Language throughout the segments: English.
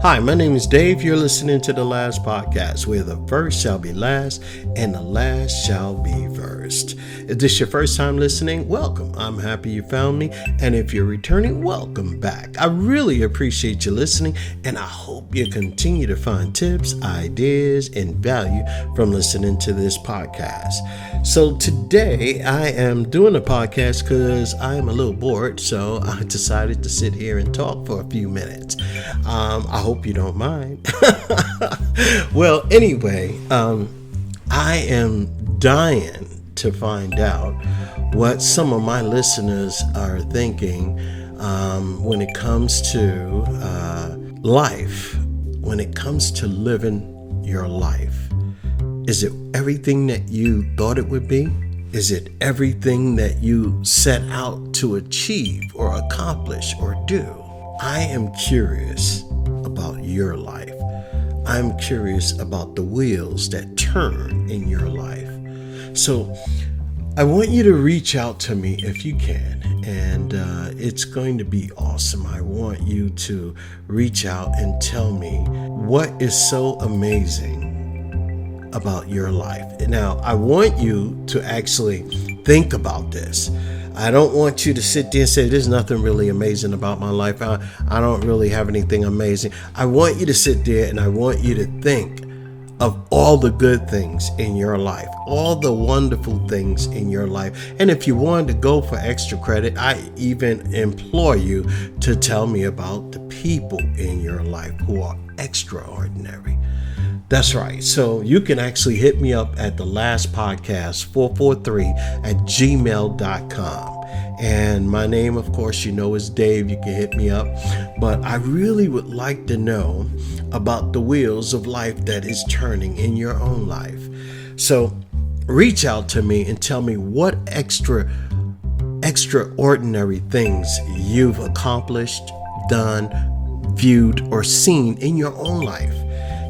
Hi, my name is Dave. You're listening to The Last Podcast, where the first shall be last and the last shall be first. If this is your first time listening, welcome. I'm happy you found me. And if you're returning, welcome back. I really appreciate you listening, and I hope you continue to find tips, ideas, and value from listening to this podcast. So today I am doing a podcast because I am a little bored, so I decided to sit here and talk for a few minutes. I hope you don't mind. Well, anyway, I am dying to find out what some of my listeners are thinking when it comes to life, when it comes to living your life. Is it everything that you thought it would be? Is it everything that you set out to achieve or accomplish or do? I am curious about your life. I'm curious about the wheels that turn in your life. So I want you to reach out to me if you can, and it's going to be awesome. I want you to reach out and tell me what is so amazing about your life. Now, I want you to actually think about this. I don't want you to sit there and say, there's nothing really amazing about my life. I don't really have anything amazing. I want you to sit there and I want you to think of all the good things in your life, all the wonderful things in your life. And if you wanted to go for extra credit, I even implore you to tell me about the people in your life who are extraordinary. That's right. So you can actually hit me up at the last podcast 443 at gmail.com. And my name, of course, is Dave. You can hit me up. But I really would like to know about the wheels of life that is turning in your own life. So reach out to me and tell me what extraordinary things you've accomplished, done, viewed, or seen in your own life.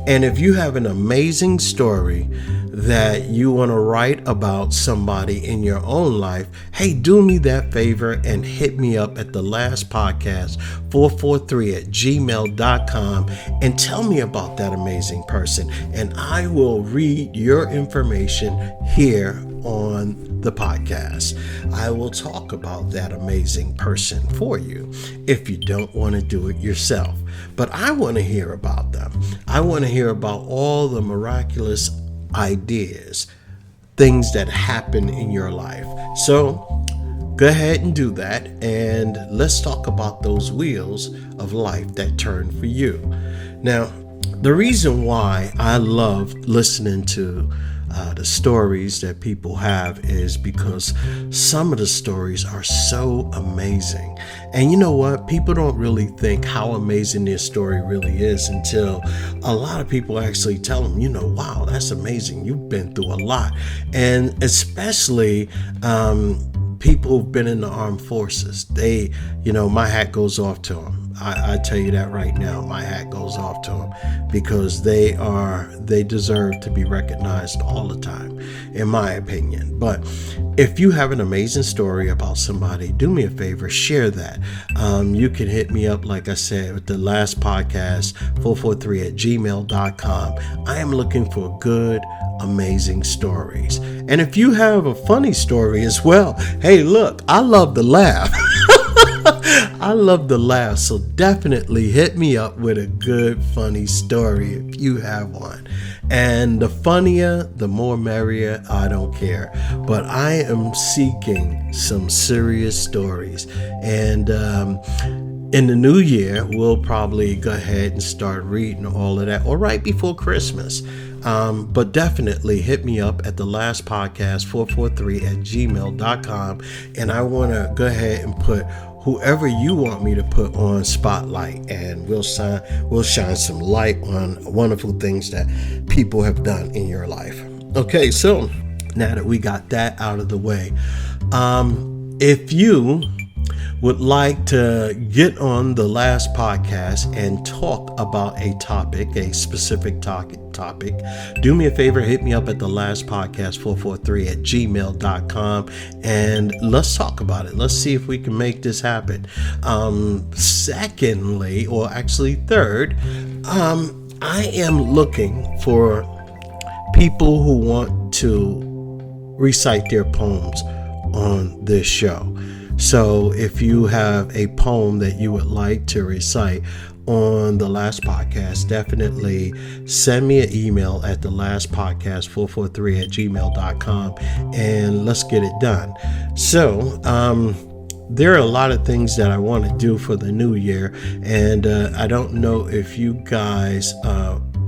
And if you have an amazing story that you want to write about somebody in your own life, hey, do me that favor and hit me up at the last podcast 443 at gmail.com and tell me about that amazing person. And I will read your information here on the podcast. I will talk about that amazing person for you if you don't want to do it yourself. But I want to hear about them. I want to hear about all the miraculous ideas, things that happen in your life. So go ahead and do that, and let's talk about those wheels of life that turn for you. Now, the reason why I love listening to the stories that people have is because some of the stories are so amazing. And you know what? People don't really think how amazing their story really is until a lot of people actually tell them, wow, that's amazing. You've been through a lot. And especially people who've been in the armed forces. They, my hat goes off to them. I tell you that right now, my hat goes off to them because they deserve to be recognized all the time, in my opinion. But if you have an amazing story about somebody, do me a favor, share that. You can hit me up, like I said, with the last podcast, 443 at gmail.com. I am looking for good, amazing stories. And if you have a funny story as well, hey, look, I love to laugh. I love to laugh, so definitely hit me up with a good, funny story if you have one. And the funnier, the more merrier, I don't care. But I am seeking some serious stories. And in the new year, we'll probably go ahead and start reading all of that, or right before Christmas. But definitely hit me up at the last podcast 443 at gmail.com. And I want to go ahead and put whoever you want me to put on spotlight, and we'll shine some light on wonderful things that people have done in your life. Okay, so now that we got that out of the way, if you would like to get on the last podcast and talk about a specific topic, do me a favor, hit me up at the last podcast 443 at gmail.com and let's talk about it. Let's see if we can make this happen. Secondly, or actually third, I am looking for people who want to recite their poems on this show. So if you have a poem that you would like to recite on the last podcast, definitely send me an email at thelastpodcast443@gmail.com and let's get it done. So, there are a lot of things that I want to do for the new year, and I don't know if you guys,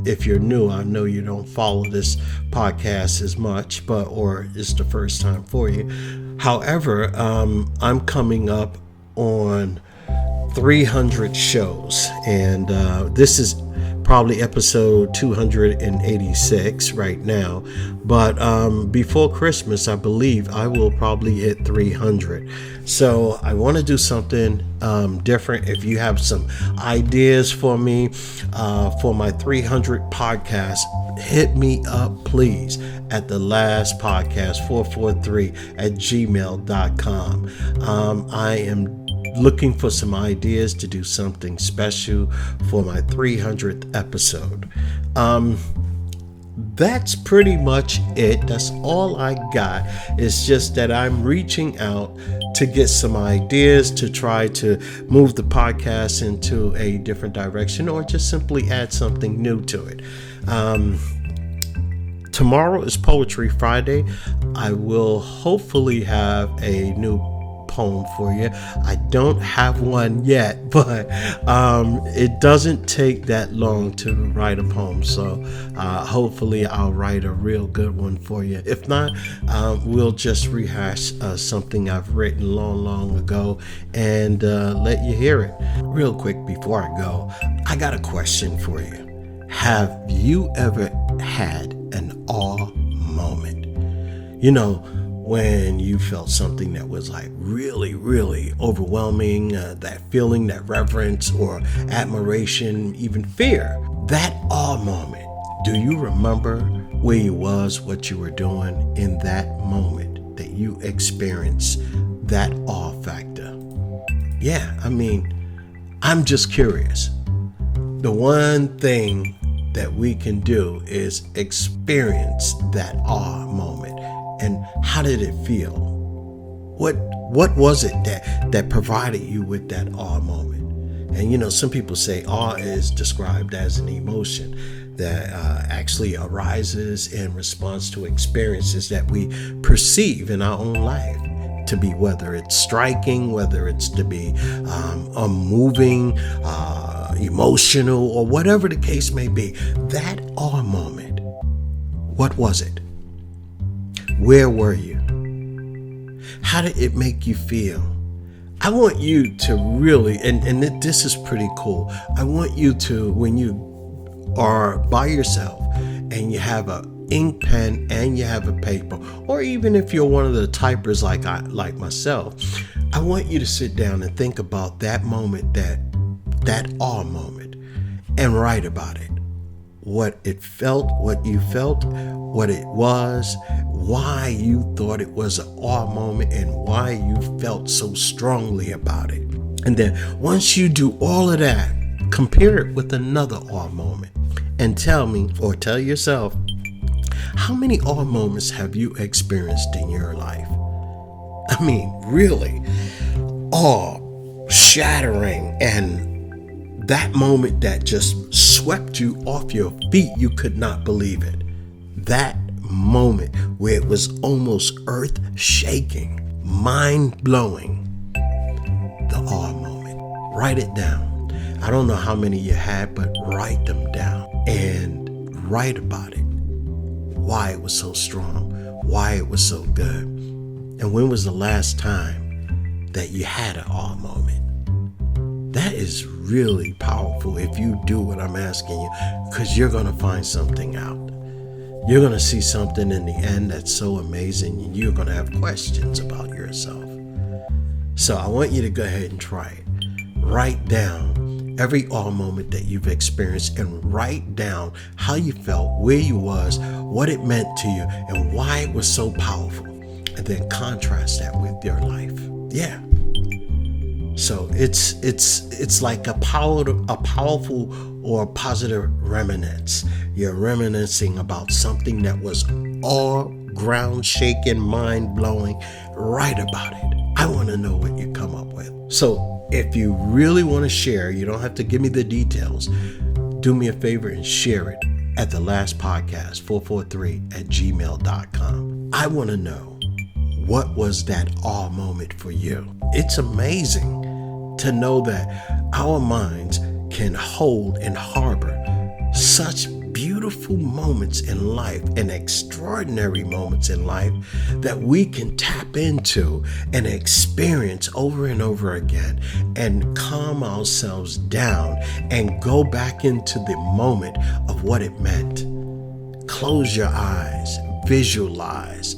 if you're new, I know you don't follow this podcast as much, or it's the first time for you. However, I'm coming up on 300 shows, and this is probably episode 286 right now, but before Christmas I believe I will probably hit 300. So I want to do something different. If you have some ideas for me for my 300 podcast, hit me up please at thelastpodcast443@gmail.com. I am looking for some ideas to do something special for my 300th episode. That's pretty much it. That's all I got. It's just that I'm reaching out to get some ideas to try to move the podcast into a different direction, or just simply add something new to it. Tomorrow is Poetry Friday. I will hopefully have a new poem for you. I don't have one yet, but it doesn't take that long to write a poem, so hopefully I'll write a real good one for you. If not, we'll just rehash something I've written long ago and let you hear it. Real quick before I go, I got a question for you. Have you ever had an awe moment? You know, when you felt something that was like really overwhelming, that feeling, that reverence or admiration, even fear, that awe moment. Do you remember where you was, what you were doing in that moment that you experienced that awe factor? Yeah, I mean, I'm just curious. The one thing that we can do is experience that awe moment. And how did it feel? What was it that provided you with that awe moment? And you know, some people say awe is described as an emotion that actually arises in response to experiences that we perceive in our own life. To be, whether it's striking, whether it's to be moving, emotional, or whatever the case may be. That awe moment, what was it? Where were you? How did it make you feel? I want you to really, and this is pretty cool, I want you to, when you are by yourself and you have a ink pen and you have a paper, or even if you're one of the typers like myself, I want you to sit down and think about that moment, that awe moment, and write about it. What it felt, what you felt, what it was, why you thought it was an awe moment, and why you felt so strongly about it. And then once you do all of that, compare it with another awe moment and tell me, or tell yourself, how many awe moments have you experienced in your life? I mean, really, awe, shattering, and that moment that just swept you off your feet, you could not believe it. That moment where it was almost earth-shaking, mind-blowing. The awe moment. Write it down. I don't know how many you had, but write them down and write about it. Why it was so strong, why it was so good, and when was the last time that you had an awe moment? That is really powerful if you do what I'm asking you, because you're going to find something out. You're going to see something in the end that's so amazing, and you're going to have questions about yourself. So I want you to go ahead and try it. Write down every awe moment that you've experienced, and write down how you felt, where you was, what it meant to you, and why it was so powerful. And then contrast that with your life. Yeah. So it's like a powerful or positive reminiscence. You're reminiscing about something that was all ground shaking, mind blowing. Write about it. I want to know what you come up with. So if you really want to share, you don't have to give me the details. Do me a favor and share it at the last podcast 443@gmail.com. I want to know, what was that awe moment for you? It's amazing to know that our minds can hold and harbor such beautiful moments in life and extraordinary moments in life that we can tap into and experience over and over again and calm ourselves down and go back into the moment of what it meant. Close your eyes, visualize.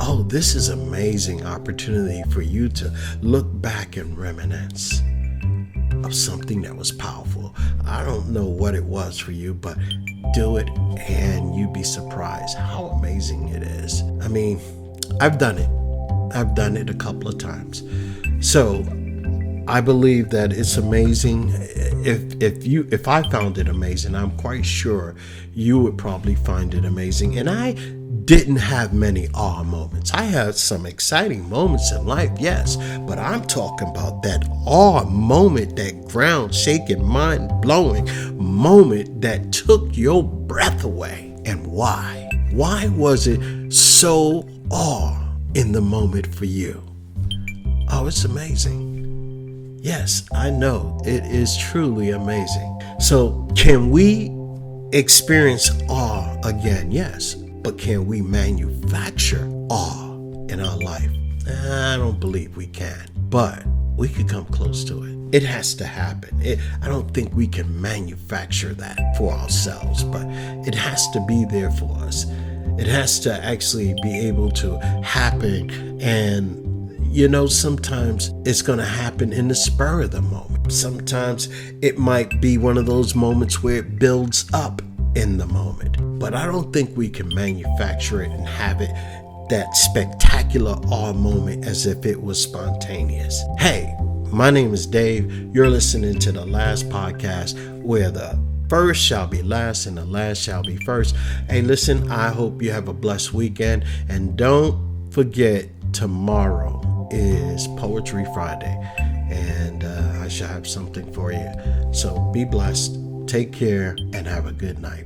Oh, this is an amazing opportunity for you to look back and reminisce of something that was powerful. I don't know what it was for you, but do it and you'd be surprised how amazing it is. I mean, I've done it. I've done it a couple of times. So I believe that it's amazing. If I found it amazing, I'm quite sure you would probably find it amazing. And I didn't have many awe moments. I had some exciting moments in life, yes, but I'm talking about that awe moment, that ground shaking, mind blowing moment that took your breath away. And why? Why was it so awe in the moment for you? Oh, it's amazing. Yes, I know it is truly amazing. So can we experience awe again? Yes. But can we manufacture awe in our life? I don't believe we can, but we could come close to it. It has to happen. I don't think we can manufacture that for ourselves, but it has to be there for us. It has to actually be able to happen. And sometimes it's going to happen in the spur of the moment. Sometimes it might be one of those moments where it builds up in the moment. But I don't think we can manufacture it and have it that spectacular awe moment as if it was spontaneous. Hey, my name is Dave. You're listening to the last podcast where the first shall be last and the last shall be first. Hey, listen, I hope you have a blessed weekend. And don't forget, tomorrow is Poetry Friday. And I shall have something for you. So be blessed. Take care and have a good night.